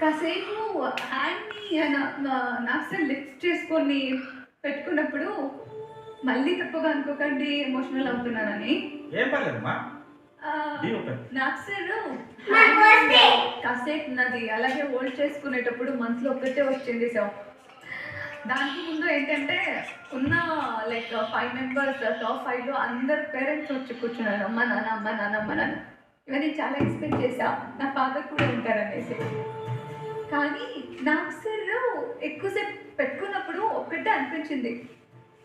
కాసేపు హ్యాండ్ని నాసలు లిఫ్ట్ చేసుకొని పెట్టుకున్నప్పుడు మళ్ళీ తప్పుగా అనుకోకండి ఎమోషనల్ అవుతున్నానని. ఏం పర్లేదమ్మా. నాసలు కాసేపు నాది అలాగే హోల్డ్ చేసుకునేటప్పుడు మనసులో ఒక్కటే వచ్చింది. సో దానికి ముందు ఏంటంటే ఉన్న లైక్ 5 మెంబర్స్ టాప్ 5లో అందరు పేరెంట్స్ వచ్చి కూర్చున్నారు. అమ్మ నాన్న అమ్మ నాన్న అమ్మ నాన్న. ఇవన్నీ చాలా ఎక్స్పెక్ట్ చేశా, నా ఫాదర్ కూడా ఉంటారనేసి. కానీ నాసలు ఎక్కువసేపు పెట్టుకున్నప్పుడు ఒక్కటే అనిపించింది,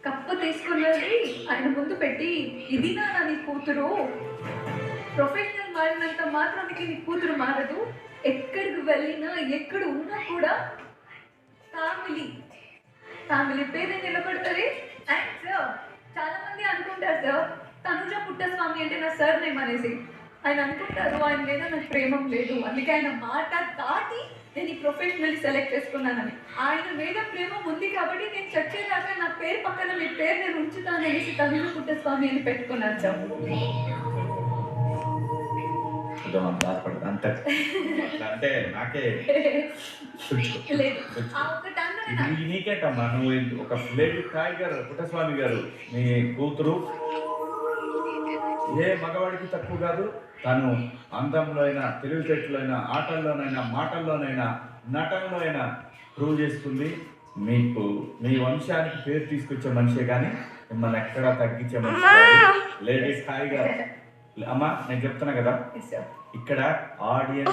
కప్పు తీసుకున్నది ఆయన ముందు పెట్టి, ఇది నా నీ కూతురు, ప్రొఫెషనల్ మారినంత మాత్రానికి నీ కూతురు మారదు, ఎక్కడికి వెళ్ళినా ఎక్కడ ఉన్నా కూడా ఫ్యామిలీ పేరు నిలబడుతుంది. అండ్ సార్ చాలా మంది అనుకుంటారు సార్ తనుజ పుట్టస్వామి అంటే నా సర్ నేమ్ అనేసి. ఆయన అనుకుంటారు ఆయన మీద నాకు ప్రేమం లేదు, అందుకే ఆయన మాట దాటి నేను ఈ ప్రొఫెషనల్లీ సెలెక్ట్ చేసుకున్నానని. ఆయన మీద ప్రేమ ఉంది కాబట్టి నేను చచ్చేదాకా నా పేరు పక్కన మీ పేరు నేను ఉంచుతాననేసి తనుజ పుట్టస్వామి అని పెట్టుకున్నాను సార్. అంటే నాకే నీకేటమ్మా, నువ్వు ఒక లేడీ కాయ్ గారు పుట్టస్వామి గారు మీ కూతురు ఏ మగవాడికి తక్కువ కాదు. తను అందంలో అయినా, తెలివితేటలోనైనా, ఆటల్లోనైనా, మాటల్లోనైనా, నటనలో అయినా ప్రూవ్ చేస్తుంది. మీకు మీ వంశానికి పేరు తీసుకొచ్చే మనిషే కానీ మిమ్మల్ని ఎక్కడా తగ్గించే మనిషి కాదు. లేడీస్ హాయిగా అమ్మా నేను చెప్తున్నా కదా, ఇక్కడ ఆడియన్స్